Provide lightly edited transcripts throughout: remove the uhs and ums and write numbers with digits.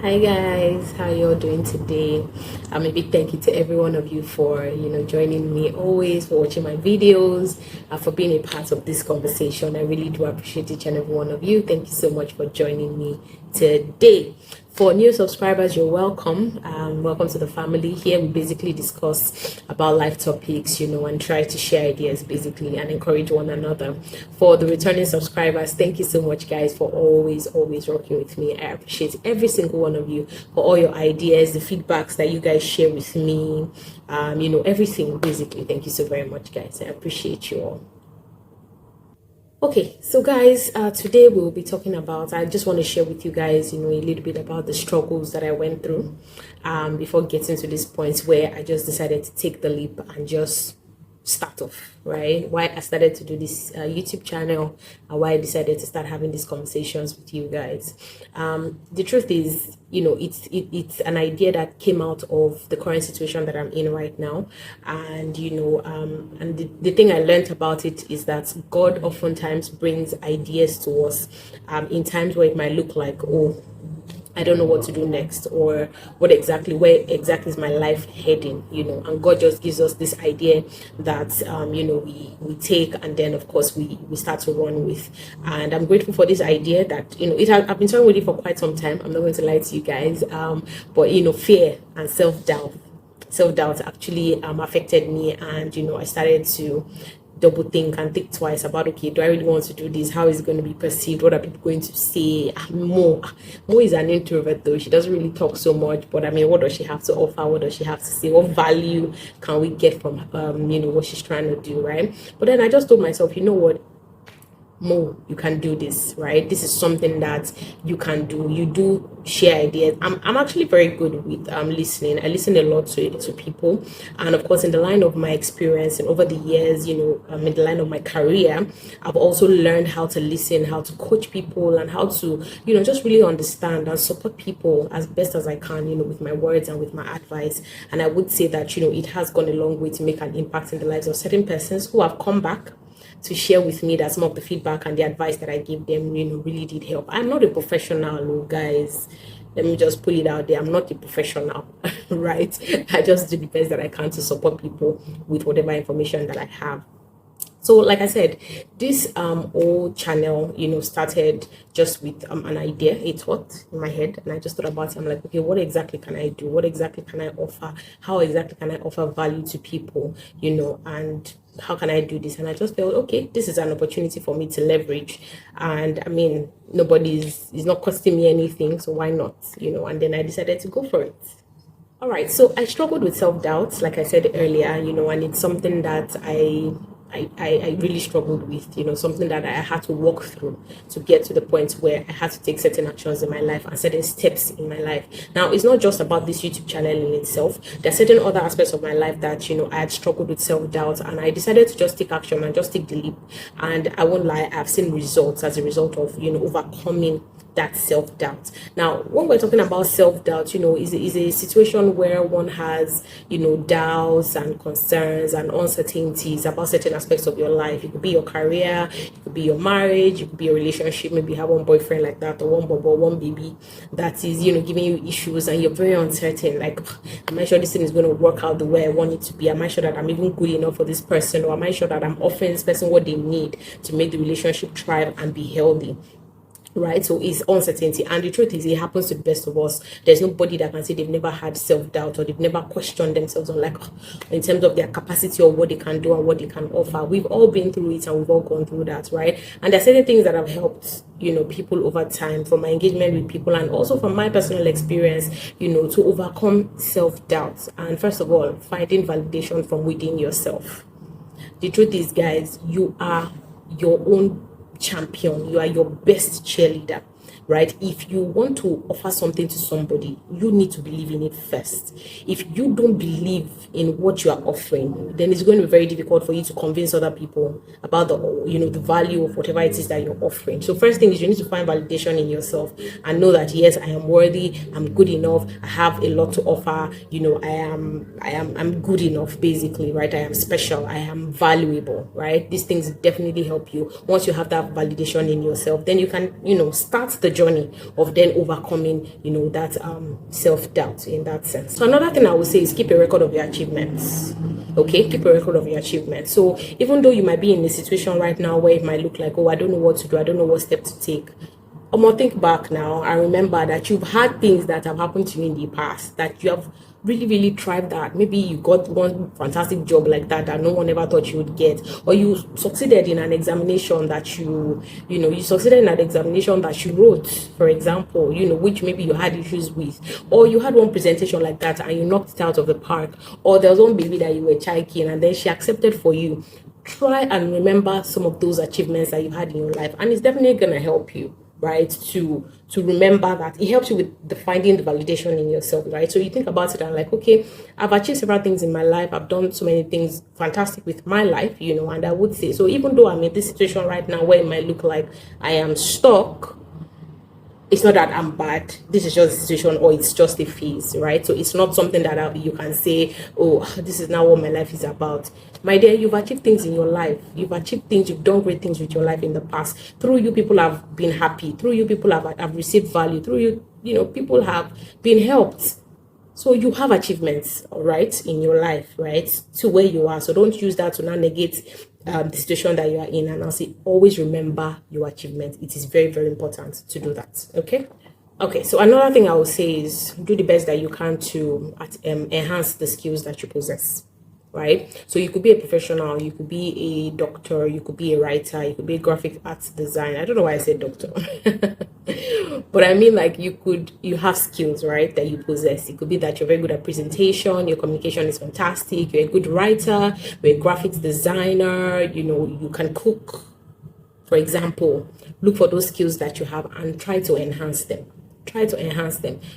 Hi guys, how y'all doing today? A big thank you to every one of you for joining me always, for watching my videos, and for being a part of this conversation. I really do appreciate each and every one of you. Thank you so much for joining me today. For new subscribers, you're welcome. Welcome to the family. Here we basically discuss about life topics, and try to share ideas basically and encourage one another. For the returning subscribers, thank you so much guys for always rocking with me. I appreciate every single one of you for all your ideas, the feedbacks that you guys share with me, everything basically. Thank you so very much guys. I appreciate you all. Okay, so guys, today we'll be talking about, I just want to share with you guys, a little bit about the struggles that I went through before getting to this point where I just decided to take the leap and just start off, right? Why I started to do this YouTube channel and why I decided to start having these conversations with you guys. The truth is, it's an idea that came out of the current situation that I'm in right now. And, and the thing I learned about it is that God oftentimes brings ideas to us in times where it might look like, oh, I don't know what to do next, or where exactly is my life heading, and God just gives us this idea that we take, and then of course we start to run with. And I'm grateful for this idea that I've been talking with it for quite some time. I'm not going to lie to you guys, but fear and self-doubt actually affected me, and I started to double think and think twice about, okay, do I really want to do this? How is it going to be perceived? What are people going to say? Mo is an introvert though. She doesn't really talk so much, but I mean, what does she have to offer? What does she have to say? What value can we get from what she's trying to do, right? But then I just told myself, you know what, Mo, you can do this, right? This is something that you can do. You do share ideas. I'm actually very good with listening. I listen a lot to people, and of course in the line of my experience and over the years, in the line of my career, I've also learned how to listen, how to coach people, and how to just really understand and support people as best as I can, with my words and with my advice. And I would say that it has gone a long way to make an impact in the lives of certain persons who have come back to share with me that some of the feedback and the advice that I gave them, really did help. I'm not a professional, guys. Let me just put it out there. I'm not a professional, right? I just do the best that I can to support people with whatever information that I have. So like I said, this old channel, started just with an idea, a thought in my head, and I just thought about it. I'm like, okay, what exactly can I do? What exactly can I offer? How exactly can I offer value to people, and how can I do this? And I just felt, okay, this is an opportunity for me to leverage. And I mean, is not costing me anything, so why not? And then I decided to go for it. All right, so I struggled with self-doubt, like I said earlier, and it's something that I really struggled with, something that I had to walk through to get to the point where I had to take certain actions in my life and certain steps in my life. Now, it's not just about this YouTube channel in itself. There are certain other aspects of my life that, I had struggled with self-doubt, and I decided to just take action and just take the leap. And I won't lie, I've seen results as a result of, overcoming that self-doubt. Now, when we're talking about self-doubt, is a situation where one has, doubts and concerns and uncertainties about certain aspects of your life. It could be your career, it could be your marriage, it could be your relationship. Maybe you have one boyfriend like that, or one bubble, one baby that is, giving you issues, and you're very uncertain. Like, am I sure this thing is going to work out the way I want it to be? Am I sure that I'm even good enough for this person? Or am I sure that I'm offering this person what they need to make the relationship thrive and be healthy? Right? So it's uncertainty, and the truth is, it happens to the best of us. There's nobody that can say they've never had self-doubt, or they've never questioned themselves on, like, in terms of their capacity or what they can do and what they can offer. We've all been through it, and we've all gone through that, right? And there's certain things that have helped people over time, from my engagement with people, and also from my personal experience, to overcome self-doubt. And first of all, finding validation from within yourself. The truth is, guys, you are your own champion. You are your best cheerleader, right? If you want to offer something to somebody, you need to believe in it first. If you don't believe in what you are offering, then it's going to be very difficult for you to convince other people about the value of whatever it is that you're offering. So first thing is, you need to find validation in yourself and know that, yes, I am worthy, I'm good enough, I have a lot to offer, I'm good enough, basically, right? I am special, I am valuable, right? These things definitely help you. Once you have that validation in yourself, then you can, start the journey of then overcoming, that self-doubt in that sense. So another thing I would say is keep a record of your achievements. Okay, keep a record of your achievements. So even though you might be in a situation right now where it might look like, oh, I don't know what to do, I don't know what step to take, I'm gonna think back now and remember that you've had things that have happened to you in the past that you have really, really thrived at. Maybe you got one fantastic job like that no one ever thought you would get, or you succeeded in an examination that you succeeded in an examination that you wrote, for example, which maybe you had issues with, or you had one presentation like that and you knocked it out of the park, or there was one baby that you were chiking and then she accepted for you. Try and remember some of those achievements that you had in your life, and it's definitely gonna help you, right, to remember that. It helps you with finding the validation in yourself, right? So you think about it and like, okay, I've achieved several things in my life, I've done so many things fantastic with my life, and I would say, so even though I'm in this situation right now where it might look like I am stuck, it's not that I'm bad. This is just a situation, or it's just a phase, right? So it's not something that you can say, oh, this is now what my life is about. My dear, you've achieved things in your life. You've achieved things. You've done great things with your life in the past. Through you, people have been happy. Through you, people have received value. Through you, people have been helped. So you have achievements, all right, in your life, right, to where you are. So don't use that to now negate the situation that you are in. And I'll say, always remember your achievements. It is very, very important to do that. Okay, so another thing I will say is do the best that you can to enhance the skills that you possess, right? So you could be a professional, you could be a doctor, you could be a writer, you could be a graphic arts designer. I don't know why I said doctor. But I mean, like, you have skills, right, that you possess. It could be that you're very good at presentation, your communication is fantastic, you're a good writer, you're a graphics designer, you can cook, for example. Look for those skills that you have and try to enhance them.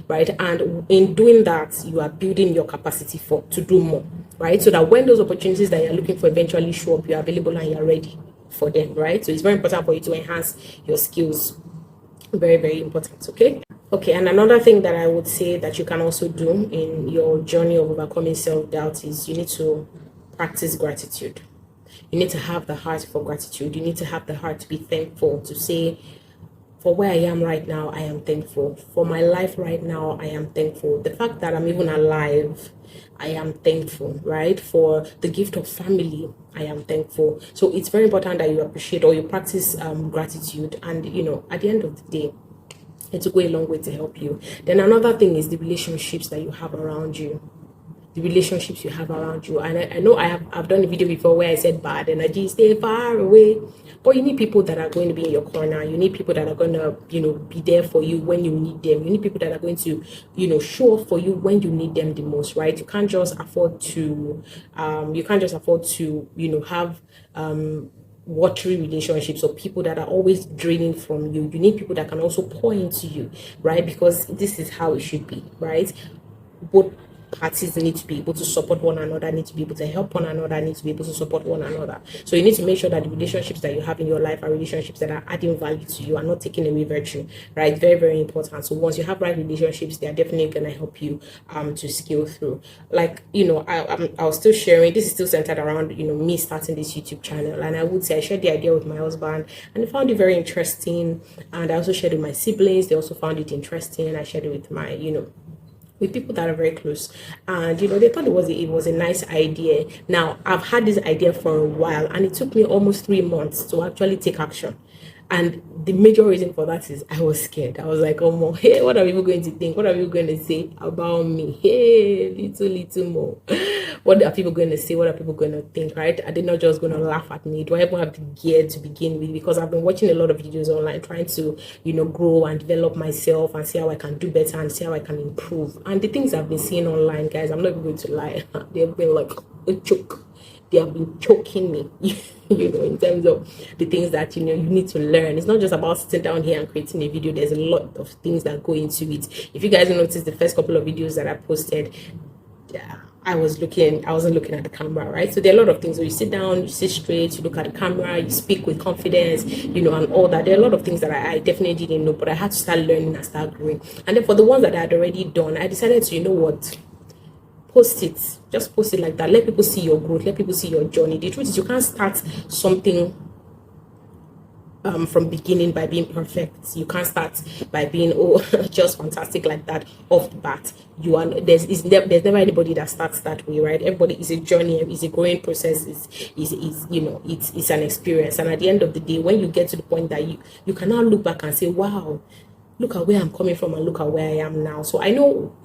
Right? And in doing that, you are building your capacity to do more, right? So that when those opportunities that you're looking for eventually show up, you're available and you're ready for them, right? So it's very important for you to enhance your skills. Very, very important. Okay, and another thing that I would say that you can also do in your journey of overcoming self-doubt is you need to practice gratitude. You need to have the heart for gratitude. You need to have the heart to be thankful, to say, for where I am right now, I am thankful. For my life right now, I am thankful. The fact that I'm even alive, I am thankful, right? For the gift of family, I am thankful. So it's very important that you appreciate or you practice gratitude. And, at the end of the day, it will go a long way to help you. Then another thing is the relationships that you have around you. And I know I've done a video before where I said bad energy, stay far away. But you need people that are going to be in your corner. You need people that are going to, be there for you when you need them. You need people that are going to, show up for you when you need them the most, right? You can't just afford to, have watery relationships or people that are always draining from you. You need people that can also pour into you, right? Because this is how it should be, right? Both parties need to be able to support one another, need to be able to help one another, need to be able to support one another. So you need to make sure that the relationships that you have in your life are relationships that are adding value to you and not taking away virtue, right? Very, very important. So once you have right relationships, they are definitely going to help you to scale through. Like, I was still sharing, this is still centered around, me starting this YouTube channel. And I would say I shared the idea with my husband and they found it very interesting. And I also shared it with my siblings. They also found it interesting. And I shared it with my, with people that are very close, and they thought it was a nice idea. Now I've had this idea for a while and it took me almost 3 months to actually take action, and the major reason for that is I was scared. I was like, oh more, hey, what are people going to think? What are people going to say about me? Hey, little more. What are people going to say? What are people going to think, right? Are they not just going to laugh at me? Do I even have the gear to begin with? Because I've been watching a lot of videos online trying to, grow and develop myself and see how I can do better and see how I can improve. And the things I've been seeing online, guys, I'm not even going to lie. They've been like a choke. They have been choking me, in terms of the things that, you need to learn. It's not just about sitting down here and creating a video. There's a lot of things that go into it. If you guys noticed the first couple of videos that I posted, I wasn't looking at the camera, right? So there are a lot of things where you sit down, you sit straight, you look at the camera, you speak with confidence, and all that. There are a lot of things that I definitely didn't know, but I had to start learning and start growing. And then for the ones that I had already done, I decided to, post it. Just post it like that. Let people see your growth. Let people see your journey. The truth is you can't start something from beginning by being perfect. You can't start by being just fantastic like that off the bat. There's never anybody that starts that way, right? Everybody is a journey, is a growing process, is it's an experience. And at the end of the day, when you get to the point that you can now look back and say, wow, look at where I'm coming from and look at where I am now. So I know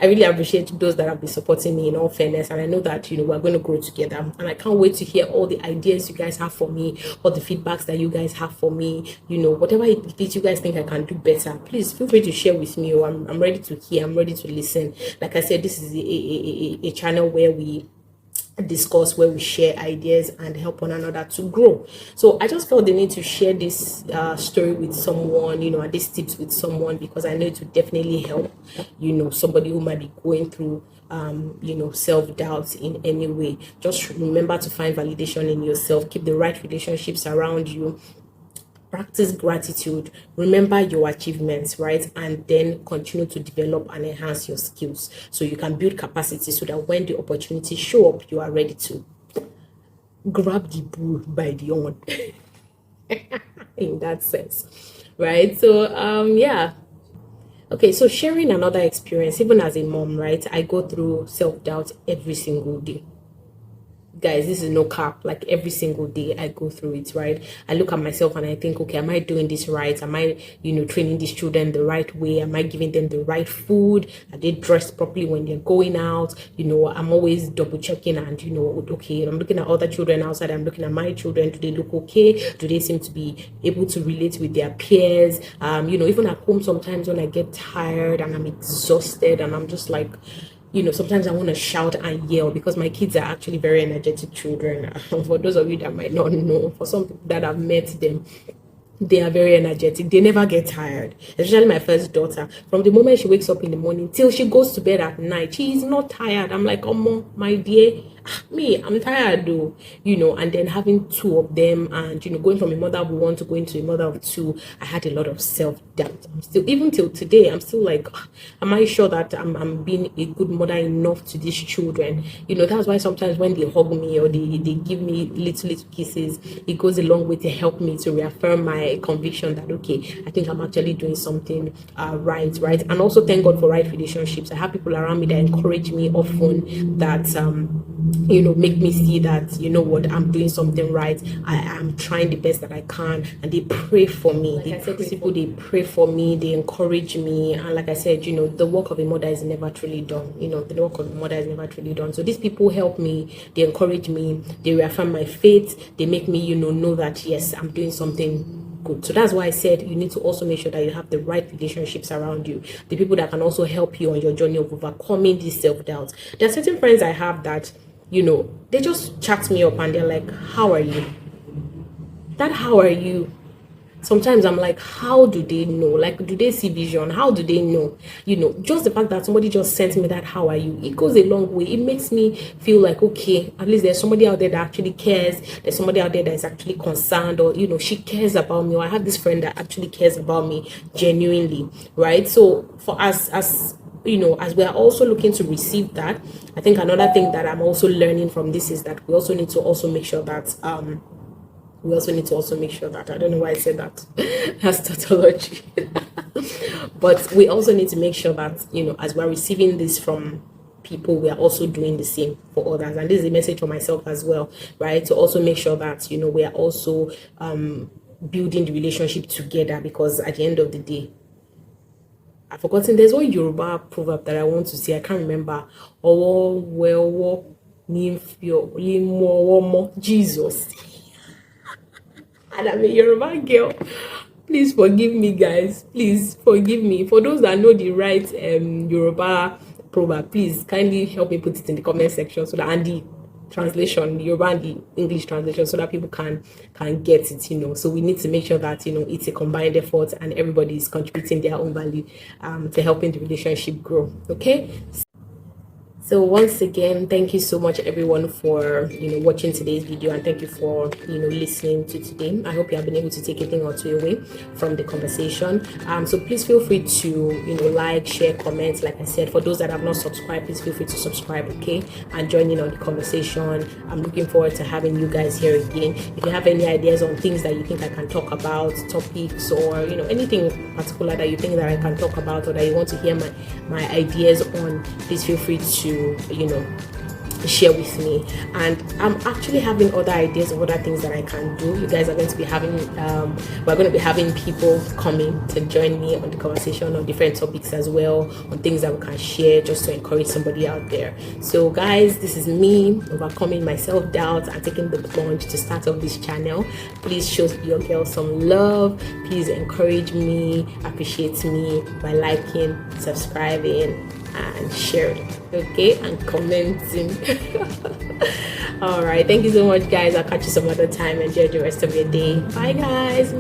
I really appreciate those that have been supporting me in all fairness. And I know that, we're going to grow together. And I can't wait to hear all the ideas you guys have for me, all the feedbacks that you guys have for me, whatever it is you guys think I can do better. Please feel free to share with me. Or I'm ready to hear. I'm ready to listen. Like I said, this is a channel where we discuss, where we share ideas and help one another to grow. So I just felt the need to share this story with someone, and these tips with someone, because I know it would definitely help, somebody who might be going through self-doubt in any way. Just remember to find validation in yourself, keep the right relationships around you, practice gratitude, remember your achievements, right? And then continue to develop and enhance your skills so you can build capacity so that when the opportunities show up, you are ready to grab the bull by the horn in that sense, right? So yeah. Okay, so sharing another experience, even as a mom, right? I go through self-doubt every single day. Guys, this is no cap. Like every single day I go through it, right? I look at myself and I think, okay, am I doing this right? Am I, training these children the right way? Am I giving them the right food? Are they dressed properly when they're going out? I'm always double checking and, okay, I'm looking at other children outside. I'm looking at my children. Do they look okay? Do they seem to be able to relate with their peers? Even at home, sometimes when I get tired and I'm exhausted and I'm just like, sometimes I want to shout and yell because my kids are actually very energetic children. For those of you that might not know, for some people that have met them, they are very energetic. They never get tired. Especially my first daughter. From the moment she wakes up in the morning till she goes to bed at night, she is not tired. I'm like, oh, my dear, I'm tired though, and then having two of them and, going from a mother of one to going to a mother of two, I had a lot of self-doubt. I'm still, even till today, I'm still like, am I sure that I'm being a good mother enough to these children? That's why sometimes when they hug me or they give me little kisses, it goes a long way to help me to reaffirm my conviction that, okay, I think I'm actually doing something right. And also thank God for right relationships. I have people around me that encourage me often, that make me see that, what, I'm doing something right. I am trying the best that I can, and they pray for me. Like I said, these people, they pray for me, they encourage me, and like I said, the work of a mother is never truly done. The work of a mother is never truly done. So these people help me, they encourage me, they reaffirm my faith, they make me, know that yes, I'm doing something good. So that's why I said you need to also make sure that you have the right relationships around you, the people that can also help you on your journey of overcoming this self-doubt. There are certain friends I have that, they just chat me up and they're like, how are you? That how are you? Sometimes I'm like, how do they know? Like, do they see vision? How do they know? Just the fact that somebody just sent me that how are you, it goes a long way. It makes me feel like, okay, at least there's somebody out there that actually cares. There's somebody out there that is actually concerned, or she cares about me. Or I have this friend that actually cares about me genuinely, right? So for us, as we are also looking to receive that, I think another thing that I'm also learning from this is that we also need to also make sure that I don't know why I said that. That's tautology. But we also need to make sure that, as we're receiving this from people, we are also doing the same for others. And this is a message for myself as well, right? To also make sure that, we are also building the relationship together, because at the end of the day, I've forgotten, there's one Yoruba proverb that I want to say. I can't remember. Jesus. And I'm a Yoruba girl. Please forgive me, guys. Please forgive me. For those that know the right Yoruba proverb, please kindly help me put it in the comment section, so that, and the translation, the Yoruba and the English translation, so that people can get it. So we need to make sure that it's a combined effort and everybody is contributing their own value to helping the relationship grow. Okay, So once again, thank you so much everyone for watching today's video, and thank you for listening to today. I hope you have been able to take a thing or two away from the conversation. So please feel free to like, share, comment. Like I said, for those that have not subscribed, please feel free to subscribe, okay, and join in on the conversation. I'm looking forward to having you guys here again. If you have any ideas on things that you think I can talk about, topics, or anything particular that you think that I can talk about, or that you want to hear my ideas on, please feel free to share with me. And I'm actually having other ideas of other things that I can do. You guys are going to be having we're going to be having people coming to join me on the conversation on different topics as well, on things that we can share just to encourage somebody out there. So guys, this is me overcoming my self-doubt and taking the plunge to start off this channel. Please show your girl some love. Please encourage me, appreciate me by liking, subscribing, and sharing, okay, and commenting. All right, thank you so much guys. I'll catch you some other time. Enjoy the rest of your day. Bye guys.